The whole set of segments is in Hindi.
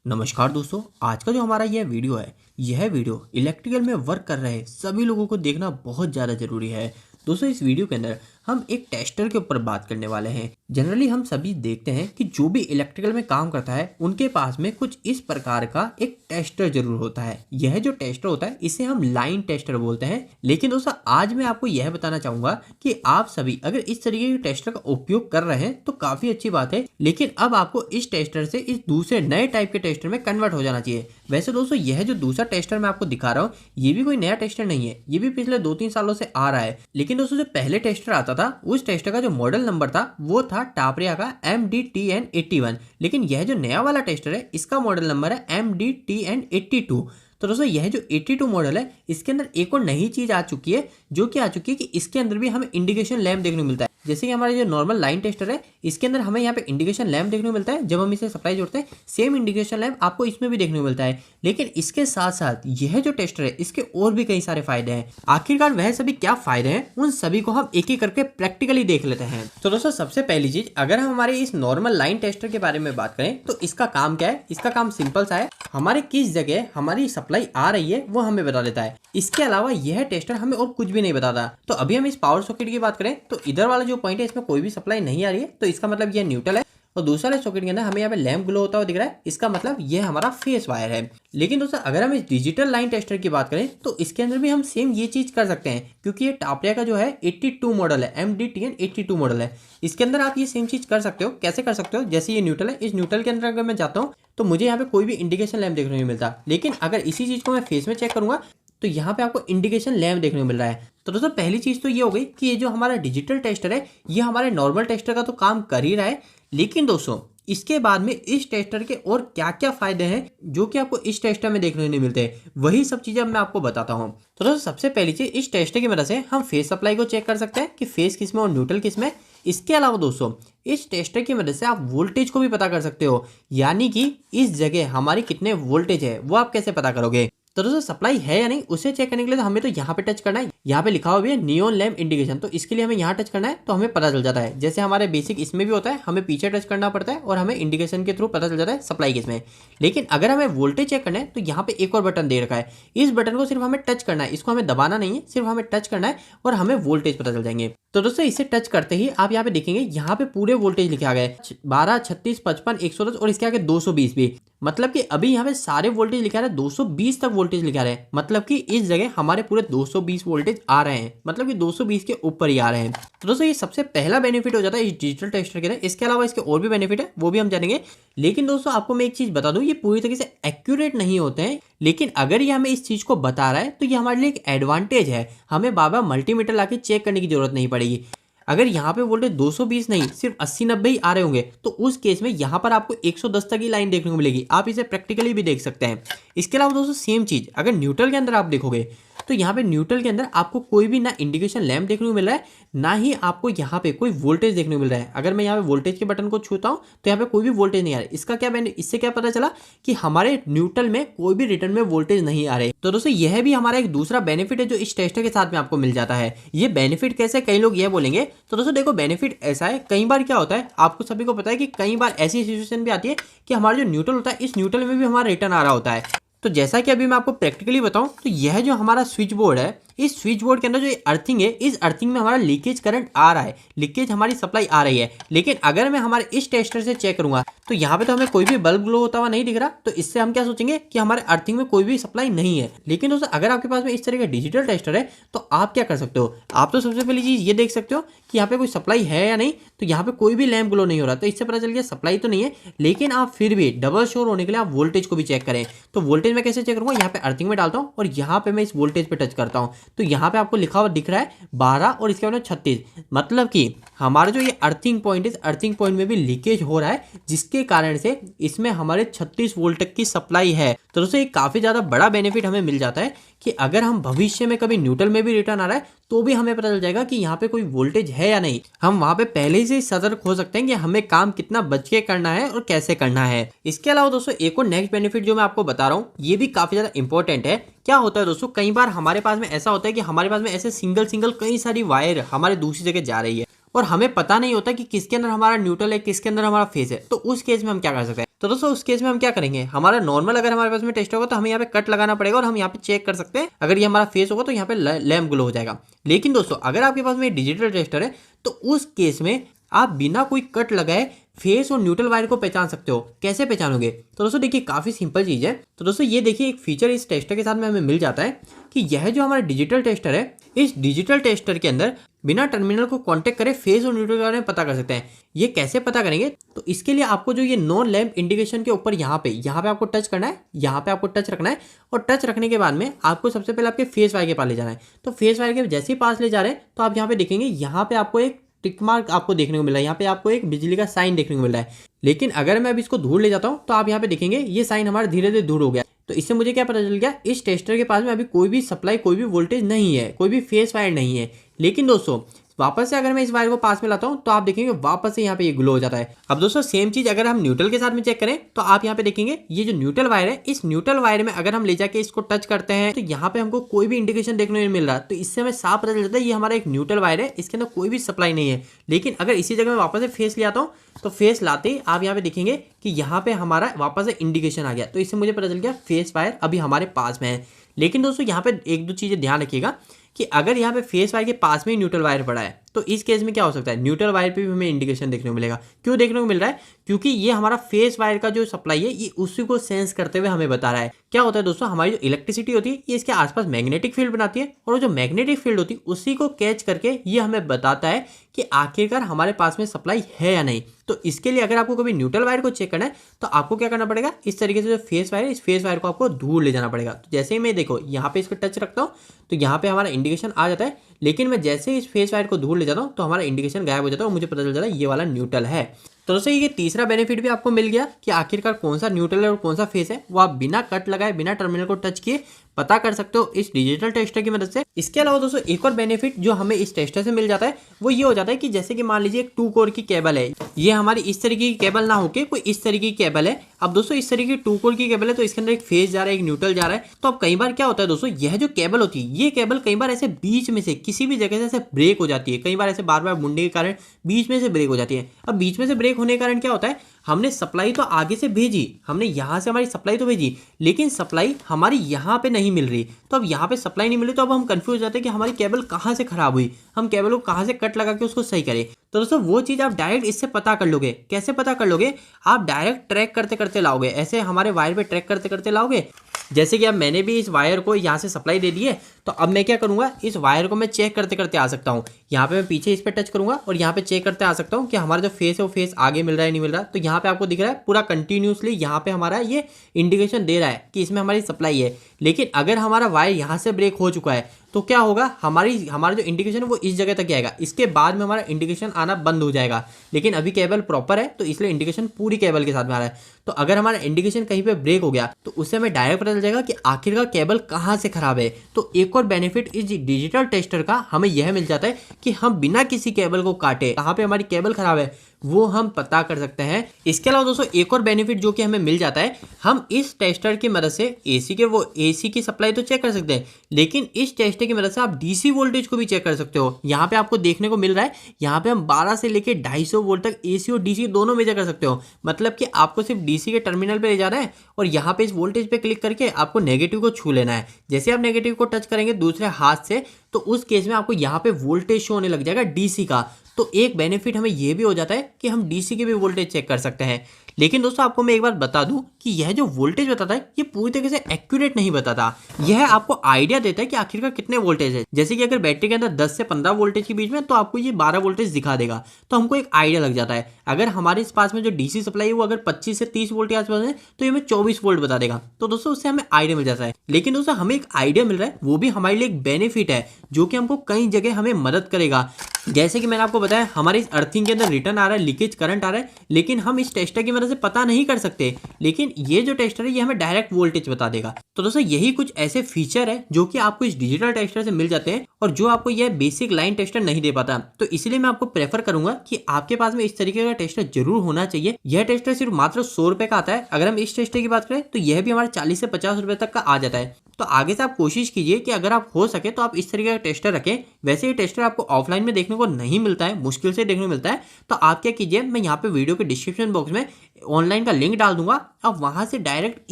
नमस्कार दोस्तों। आज का जो हमारा यह वीडियो इलेक्ट्रिकल में वर्क कर रहे सभी लोगों को देखना बहुत ज़्यादा ज़रूरी है। दोस्तों, इस वीडियो के अंदर हम एक टेस्टर के ऊपर बात करने वाले हैं। जनरली हम सभी देखते हैं कि जो भी इलेक्ट्रिकल में काम करता है उनके पास में कुछ इस प्रकार का एक टेस्टर जरूर होता है। यह जो टेस्टर होता है इसे हम लाइन टेस्टर बोलते हैं। लेकिन दोस्तों, आज मैं आपको यह बताना चाहूंगा कि आप सभी अगर इस तरीके के टेस्टर का उपयोग कर रहे हैं तो काफी अच्छी बात है, लेकिन अब आपको इस टेस्टर से इस दूसरे नए टाइप के टेस्टर में कन्वर्ट हो जाना चाहिए। वैसे दोस्तों, यह जो दूसरा टेस्टर मैं आपको दिखा रहा हूँ ये भी कोई नया टेस्टर नहीं है, ये भी पिछले 2-3 सालों से आ रहा है। लेकिन दोस्तों, जो पहले टेस्टर आता था उस टेस्टर का जो मॉडल नंबर था वो था टापरिया का MDTN81। लेकिन यह जो नया वाला टेस्टर है इसका मॉडल नंबर है MDTN82। तो दोस्तों, यह जो 82 मॉडल है इसके अंदर एक और नई चीज आ चुकी है, जो कि आ चुकी है कि इसके अंदर भी हमें इंडिकेशन लैंप देखने को मिलता है। जैसे कि हमारा जो नॉर्मल लाइन टेस्टर है इसके अंदर हमें यहाँ पे इंडिकेशन लैंप देखने को मिलता है जब हम इसे सप्लाई जोड़ते हैं। सेम इंडिकेशन लैंप आपको इसमें भी देखने को मिलता है। लेकिन इसके साथ साथ यह जो टेस्टर है इसके और भी कई सारे फायदे हैं। आखिरकार वह सभी क्या फायदे हैं उन सभी को हम एक एक करके प्रैक्टिकली देख लेते हैं। तो दोस्तों, सबसे पहली चीज, अगर हम हमारे इस नॉर्मल लाइन टेस्टर के बारे में बात करें तो इसका काम क्या है। इसका काम सिंपल सा है, हमारे किस जगह हमारी सप्लाई आ रही है वो हमें बता देता है। इसके अलावा यह टेस्टर हमें और कुछ भी नहीं बताता। तो अभी हम इस पावर सॉकेट की बात करें तो इधर वाला जो पॉइंट है इसमें कोई भी सप्लाई नहीं आ रही है, तो इसका मतलब यह न्यूट्रल है। और दूसरा वाले सॉकेट के अंदर हमें यहाँ पे लैंप ग्लो होता हुआ दिख रहा है, इसका मतलब यह हमारा फेस वायर है। लेकिन दोस्तों, अगर हम इस डिजिटल लाइन टेस्टर की बात करें तो इसके अंदर भी हम सेम ये चीज कर सकते हैं, क्योंकि ये टापरिया का जो है 82 मॉडल है, MDTN82 मॉडल है। इसके अंदर आप ये सेम चीज कर सकते हो। कैसे कर सकते हो? जैसे ये न्यूट्रल है, इस न्यूट्रल के अंदर अगर मैं जाता हूँ तो मुझे यहाँ पे कोई भी इंडिकेशन लैंप देखने को नहीं मिलता। लेकिन अगर इसी चीज को मैं फेस में चेक करूंगा तो यहाँ पे आपको इंडिकेशन लैंप देखने को मिल रहा है। तो दोस्तों, पहली चीज तो ये हो गई कि ये जो हमारा डिजिटल टेस्टर है ये हमारे नॉर्मल टेस्टर का तो काम कर ही रहा है। लेकिन दोस्तों, इसके बाद में इस टेस्टर के और क्या क्या फायदे हैं जो कि आपको इस टेस्टर में देखने को नहीं मिलते, वही सब चीजें अब मैं आपको बताता हूँ। तो दोस्तों, सबसे पहली चीज, इस टेस्टर की मदद से हम फेस सप्लाई को चेक कर सकते हैं कि फेस किस में और न्यूट्रल किस में। इसके अलावा दोस्तों, इस टेस्टर की मदद से आप वोल्टेज को भी पता कर सकते हो, यानी कि इस जगह हमारी कितने वोल्टेज है वो आप कैसे पता करोगे। तो दोस्तों, सप्लाई है या नहीं उसे चेक करने के लिए तो हमें तो यहाँ पे टच करना है। यहाँ पे लिखा हुआ भी है नियॉन लैंप इंडिकेशन, तो इसके लिए हमें यहाँ टच करना है तो हमें पता चल जाता है। जैसे हमारे बेसिक इसमें भी होता है, हमें पीछे टच करना पड़ता है और हमें इंडिकेशन के थ्रू पता चल जाता है सप्लाई किसमें। लेकिन अगर हमें वोल्टेज चेक करना है तो यहाँ पे एक और बटन दे रखा है, इस बटन को सिर्फ हमें टच करना है, इसको हमें दबाना नहीं है, सिर्फ हमें टच करना है और हमें वोल्टेज पता चल जाएंगे। तो दोस्तों, इसे टच करते ही आप यहाँ पे देखेंगे यहाँ पे पूरे वोल्टेज लिखे आ गए 12, 36, 55, 110 और इसके आगे 220 भी। मतलब कि अभी यहाँ पे सारे वोल्टेज लिखा रहा है, 220 तक वोल्टेज लिखा रहा है। मतलब कि इस जगह हमारे पूरे 220 वोल्टेज आ रहे हैं, मतलब कि 220 के ऊपर ही आ रहे हैं। तो दोस्तों, ये सबसे पहला बेनिफिट हो जाता है इस डिजिटल टेस्टर के अंदर। इसके अलावा इसके और भी बेनिफिट है, वो भी हम जानेंगे। लेकिन दोस्तों, आपको मैं एक चीज बता दूं, ये पूरी तरीके से एक्यूरेट नहीं होते हैं। लेकिन अगर ये हमें इस चीज को बता रहा है तो ये हमारे लिए एक एडवांटेज है। हमें बार बार मल्टीमीटर लाके चेक करने की जरूरत नहीं पड़ेगी। अगर यहाँ पे वोल्टेज 220 नहीं सिर्फ 80-90 ही आ रहे होंगे तो उस केस में यहाँ पर आपको 110 तक की लाइन देखने को मिलेगी। आप इसे प्रैक्टिकली भी देख सकते हैं। इसके अलावा दोस्तों, सेम चीज अगर न्यूट्रल के अंदर आप देखोगे तो यहाँ पे न्यूट्रल के अंदर आपको कोई भी ना इंडिकेशन लैंप देखने को मिल रहा है, ना ही आपको यहाँ पे कोई वोल्टेज देखने को मिल रहा है। अगर मैं यहाँ पे वोल्टेज के बटन को छूता हूँ तो यहाँ पे कोई भी वोल्टेज नहीं आ रहा है। इसका क्या इससे क्या पता चला कि हमारे न्यूट्रल में कोई भी रिटर्न में वोल्टेज नहीं आ रहे। तो दोस्तों, यह भी हमारा एक दूसरा बेनिफिट है जो इस टेस्टर के साथ में आपको मिल जाता है। ये बेनिफिट कैसे, कई लोग यह बोलेंगे। तो दोस्तों देखो, बेनिफिट ऐसा है, कई बार क्या होता है आपको सभी को पता है कि कई बार ऐसी सिचुएशन भी आती है कि हमारा जो न्यूट्रल होता है इस न्यूट्रल में भी हमारा रिटर्न आ रहा होता है। तो जैसा कि अभी मैं आपको प्रैक्टिकली बताऊं तो यह जो हमारा स्विच बोर्ड है, इस स्विच बोर्ड के अंदर जो अर्थिंग है, इस अर्थिंग में हमारा लीकेज करंट आ रहा है, लीकेज हमारी सप्लाई आ रही है। लेकिन अगर मैं हमारे इस टेस्टर से चेक करूंगा तो यहाँ पे तो हमें कोई भी बल्ब ग्लो होता हुआ नहीं दिख रहा। तो इससे हम क्या सोचेंगे कि हमारे अर्थिंग में कोई भी सप्लाई नहीं है। लेकिन दोस्तों, अगर आपके पास में इस तरह का डिजिटल टेस्टर है तो आप क्या कर सकते हो, आप तो सबसे पहली चीज ये देख सकते हो कि यहाँ पे कोई सप्लाई है या नहीं। तो यहाँ पे कोई भी लैंप ग्लो नहीं हो रहा, तो इससे पता चल गया सप्लाई तो नहीं है। लेकिन आप फिर भी डबल श्योर होने के लिए आप वोल्टेज को भी चेक करें। तो वोल्टेज मैं कैसे चेक करूंगा, यहाँ पे अर्थिंग में डालता हूँ और यहाँ पे मैं इस वोल्टेज पे टच करता हूँ तो यहाँ पे आपको लिखा हुआ दिख रहा है 12 और इसके बाद 36। मतलब कि हमारा जो ये अर्थिंग पॉइंट है, अर्थिंग पॉइंट में भी लीकेज हो रहा है, जिसके कारण से इसमें हमारे 36 वोल्ट तक की सप्लाई है। तो दोस्तों, ये काफी ज्यादा बड़ा बेनिफिट हमें मिल जाता है कि अगर हम भविष्य में कभी न्यूट्रल में भी रिटर्न आ रहा है तो भी हमें पता चल जाएगा कि यहाँ पे कोई वोल्टेज है या नहीं। हम वहां पे पहले ही से सतर्क हो सकते हैं कि हमें काम कितना बच के करना है और कैसे करना है। इसके अलावा दोस्तों, एक और नेक्स्ट बेनिफिट जो मैं आपको बता रहा हूँ ये भी काफी ज्यादा इंपॉर्टेंट है। क्या होता है दोस्तों, कई बार हमारे पास में ऐसा होता है कि हमारे पास में ऐसे सिंगल कई सारी वायर हमारे दूसरी जगह जा रही है और हमें पता नहीं होता कि किसके अंदर हमारा न्यूट्रल है, किसके अंदर हमारा फेस है, तो उस केस में हम क्या कर सकते हैं? तो दोस्तों उस केस में हम क्या करेंगे, हमारा नॉर्मल अगर हमारे पास में टेस्ट होगा तो हमें यहाँ पे कट लगाना पड़ेगा और हम यहाँ पे चेक कर सकते हैं। अगर ये हमारा फेस होगा तो यहाँ पे लैम्प ग्लो हो जाएगा। लेकिन दोस्तों अगर आपके पास में डिजिटल टेस्टर है तो उस केस में आप बिना कोई कट लगाए फेस और न्यूट्रल वायर को पहचान सकते हो। कैसे पहचानोगे? तो दोस्तों देखिए काफी सिंपल चीज है। तो दोस्तों ये देखिए एक फीचर इस टेस्टर के साथ में हमें मिल जाता है कि यह जो हमारा डिजिटल टेस्टर है, इस डिजिटल टेस्टर के अंदर बिना टर्मिनल को कांटेक्ट करे फेस और न्यूट्रल के बारे में पता कर सकते हैं। ये कैसे पता करेंगे? तो इसके लिए आपको जो ये नॉन लैंप इंडिकेशन के ऊपर यहाँ पे आपको टच करना है, यहाँ पे आपको टच रखना है और टच रखने के बाद में आपको सबसे पहले आपके फेस वायर के पास ले जाना है। तो फेस वायर के जैसे ही पास ले जा रहे हैं तो आप यहाँ पे देखेंगे यहाँ पे आपको एक टिक मार्क आपको देखने को मिल रहा है, यहाँ पे आपको एक बिजली का साइन देखने को मिल रहा है। लेकिन अगर मैं अब इसको दूर ले जाता हूँ तो आप यहाँ पे देखेंगे ये साइन हमारा धीरे धीरे दूर हो गया। तो इससे मुझे क्या पता चल गया, इस टेस्टर के पास में अभी कोई भी सप्लाई, कोई भी वोल्टेज नहीं है, कोई भी फेस वायर नहीं है। लेकिन दोस्तों वापस से अगर मैं इस वायर को पास में लाता हूं तो आप देखेंगे वापस से यहाँ पे ये ग्लो हो जाता है। अब दोस्तों सेम चीज अगर हम न्यूट्रल के साथ में चेक करें तो आप यहाँ पे देखेंगे ये जो न्यूट्रल वायर है, इस न्यूट्रल वायर में अगर हम ले जाके इसको टच करते हैं तो यहाँ पे हमको कोई भी इंडिकेशन देखने को नहीं मिल रहा। तो इससे हमें साफ पता चल जाता है ये हमारा एक न्यूट्रल वायर है, इसके अंदर कोई भी सप्लाई नहीं है। लेकिन अगर इसी जगह में वापस से फेस ले आता हूँ तो फेस लाते ही आप यहाँ पे देखेंगे कि यहाँ पे हमारा वापस से इंडिकेशन आ गया। तो इससे मुझे पता चल गया फेस वायर अभी हमारे पास में है। लेकिन दोस्तों यहाँ पे एक दो चीजें ध्यान रखिएगा कि अगर यहाँ पे फेस वायर के पास में ही न्यूट्रल वायर पड़ा है तो इस केस में क्या हो सकता है, न्यूट्रल वायर पे भी हमें इंडिकेशन देखने को मिलेगा। क्यों देखने को मिल रहा है? क्योंकि ये हमारा फेस वायर का जो सप्लाई है ये उसी को सेंस करते हुए हमें बता रहा है। क्या होता है दोस्तों, हमारी जो इलेक्ट्रिसिटी होती है ये इसके आसपास मैग्नेटिक फील्ड बनाती है और वो जो मैग्नेटिक फील्ड होती है उसी को कैच करके ये हमें बताता है कि आखिरकार हमारे पास में सप्लाई है या नहीं। तो इसके लिए अगर आपको कभी न्यूट्रल वायर को चेक करना है तो आपको क्या करना पड़ेगा, इस तरीके से जो फेस वायर है इस फेस वायर को आपको दूर ले जाना पड़ेगा। तो जैसे ही मैं देखो यहाँ पे इसको टच रखता हूँ तो यहाँ पे हमारा इंडिकेशन आ जाता है। लेकिन मैं जैसे ही इस फेस वायर को दूर ले जाता हूँ तो हमारा इंडिकेशन गायब हो जाता है और मुझे पता चल जाता है ये वाला न्यूट्रल है। तो दोस्तों ये तीसरा बेनिफिट भी आपको मिल गया कि आखिरकार कौन सा न्यूट्रल है और कौन सा फेस है वो आप बिना कट लगाए, बिना टर्मिनल को टच किए पता कर सकते हो इस डिजिटल टेस्टर की मदद से। इसके अलावा दोस्तों एक और बेनिफिट जो हमें इस टेस्टर से मिल जाता है वो ये हो जाता है कि जैसे कि मान लीजिए एक 2 कोर की केबल है, ये हमारी इस तरीके की केबल ना होके कोई इस तरीके की केबल है। अब दोस्तों इस तरीके की 2 कोर की केबल है तो इसके अंदर एक फेस जा रहा है, एक न्यूट्रल जा रहा है। तो अब कई बार क्या होता है दोस्तों, यह जो केबल होती है ये केबल कई बार ऐसे बीच में से किसी भी जगह से ऐसे ब्रेक हो जाती है, कई बार ऐसे बार बार मुड़ने के कारण बीच में से ब्रेक हो जाती है। अब बीच में से ब्रेक होने के कारण क्या होता है, हमने सप्लाई तो आगे से भेजी, हमने यहाँ से हमारी सप्लाई तो भेजी लेकिन सप्लाई हमारी यहाँ पे नहीं मिल रही। तो अब यहाँ पे सप्लाई नहीं मिली तो अब हम कंफ्यूज हो जाते हैं कि हमारी केबल कहाँ से खराब हुई, हम केबल को कहाँ से कट लगा के उसको सही करें। तो दोस्तों वो चीज़ आप डायरेक्ट इससे पता कर लोगे। कैसे पता कर लोगे? आप डायरेक्ट ट्रैक करते करते लाओगे, ऐसे हमारे वायर पे ट्रैक करते करते लाओगे। जैसे कि अब मैंने भी इस वायर को यहाँ से सप्लाई दे दी है तो अब मैं क्या करूँगा, इस वायर को मैं चेक करते करते आ सकता हूँ। यहाँ पे मैं पीछे इस पे टच करूँगा और यहाँ पे चेक करते आ सकता हूँ कि हमारा जो फेस है वो फेस आगे मिल रहा है नहीं मिल रहा। तो यहाँ पे आपको दिख रहा है पूरा कंटिन्यूसली यहाँ पे हमारा ये इंडिकेशन दे रहा है कि इसमें हमारी सप्लाई है। लेकिन अगर हमारा वायर यहाँ से ब्रेक हो चुका है तो क्या होगा, हमारा जो इंडिकेशन है वो इस जगह तक आएगा, इसके बाद में हमारा इंडिकेशन आना बंद हो जाएगा। लेकिन अभी केबल प्रॉपर है तो इसलिए इंडिकेशन पूरी केबल के साथ में आ रहा है। तो अगर हमारा इंडिकेशन कहीं पे ब्रेक हो गया तो उससे हमें डायरेक्ट पता चल जाएगा कि आखिरकार केबल कहाँ से खराब है। तो एक और बेनिफिट इस डिजिटल टेस्टर का हमें यह मिल जाता है कि हम बिना किसी केबल को काटे कहाँ पे हमारी केबल खराब है वो हम पता कर सकते हैं। इसके अलावा दोस्तों एक और बेनिफिट जो कि हमें मिल जाता है, हम इस टेस्टर की मदद से एसी की सप्लाई तो चेक कर सकते हैं लेकिन इस टेस्टर की मदद से आप डीसी वोल्टेज को भी चेक कर सकते हो। यहाँ पे आपको देखने को मिल रहा है, यहाँ पे हम 12 से लेके 250 वोल्ट तक एसी और डीसी दोनों मेजर कर सकते हो। मतलब कि आपको सिर्फ डीसी के टर्मिनल पे ले जाना है और यहाँ पे इस वोल्टेज पे क्लिक करके आपको नेगेटिव को छू लेना है। जैसे आप नेगेटिव को टच करेंगे दूसरे हाथ से तो उस केस में आपको यहाँ पे वोल्टेज शो होने लग जाएगा डीसी का। तो एक बेनिफिट हमें यह भी हो जाता है कि हम डीसी के भी वोल्टेज चेक कर सकते हैं। लेकिन दोस्तों आपको मैं एक बार बता दूं कि यह जो वोल्टेज बताता है ये पूरी तरीके से एक्यूरेट नहीं बताता, यह आपको आइडिया देता है कि आखिरकार कितने वोल्टेज है। जैसे कि अगर बैटरी के अंदर 10 से 15 वोल्टेज के बीच में तो आपको ये 12 वोल्टेज दिखा देगा, तो हमको एक आइडिया लग जाता है। अगर हमारे इस पास में जो डीसी सप्लाई है वो अगर 25 से 30 वोल्ट के आसपास है तो ये हमें 24 वोल्ट बता देगा। तो दोस्तों उससे हमें आइडिया मिल जाता है। लेकिन दोस्तों हमें एक आइडिया मिल रहा है वो भी हमारे लिए एक बेनिफिट है जो कि हमको कई जगह हमें मदद करेगा। जैसे कि मैंने आपको बताया हमारे इस अर्थिंग के अंदर रिटर्न आ रहा है, लीकेज करंट आ रहा है, लेकिन हम इस टेस्टर की मदद से पता नहीं कर सकते। लेकिन ये जो टेस्टर है ये हमें डायरेक्ट वोल्टेज बता देगा। तो दोस्तों यही कुछ ऐसे फीचर है जो कि आपको इस डिजिटल टेस्टर से मिल जाते हैं और जो आपको यह बेसिक लाइन टेस्टर नहीं दे पाता। तो इसलिए मैं आपको प्रेफर करूंगा कि आपके पास में इस तरीके का टेस्टर जरूर होना चाहिए। यह टेस्टर सिर्फ मात्र 100 रुपए का आता है। अगर हम इस टेस्टर की बात करें तो यह भी हमारे 40 से 50 रुपए तक का आ जाता है। तो आगे से आप कोशिश कीजिए कि अगर आप हो सके तो आप इस तरीके का टेस्टर रखें। वैसे ये टेस्टर आपको ऑफलाइन में देखने को नहीं मिलता है, मुश्किल से देखने को मिलता है। तो आप क्या कीजिए, मैं यहाँ पे वीडियो के डिस्क्रिप्शन बॉक्स में ऑनलाइन का लिंक डाल दूंगा, आप वहां से डायरेक्ट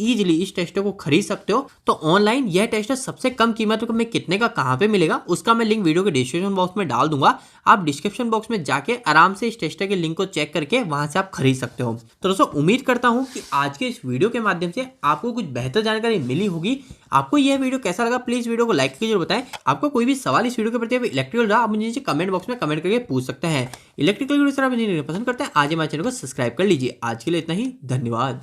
इजीली इस टेस्टर को खरीद सकते हो। तो ऑनलाइन यह टेस्टर सबसे कम कीमत में कितने का कहाँ पे मिलेगा उसका मैं लिंक वीडियो के डिस्क्रिप्शन बॉक्स में डाल दूंगा। आप डिस्क्रिप्शन बॉक्स में जाके आराम से इस टेस्टर के लिंक को चेक करके वहां से आप खरीद सकते हो। तो दोस्तों उम्मीद करता हूं कि आज के इस वीडियो के माध्यम से आपको कुछ बेहतर जानकारी मिली होगी। आपको यह वीडियो कैसा लगा प्लीज वीडियो को लाइक करके जरूर बताएं। आपको कोई भी सवाल इस वीडियो के प्रति इलेक्ट्रिकल रहा आप मुझे नीचे कमेंट बॉक्स में कमेंट करके पूछ सकते हैं। इलेक्ट्रिकल वीडियो आप पसंद करते हैं आज हमारे चैनल को सब्सक्राइब कर लीजिए। आज के लिए इतना ही, धन्यवाद।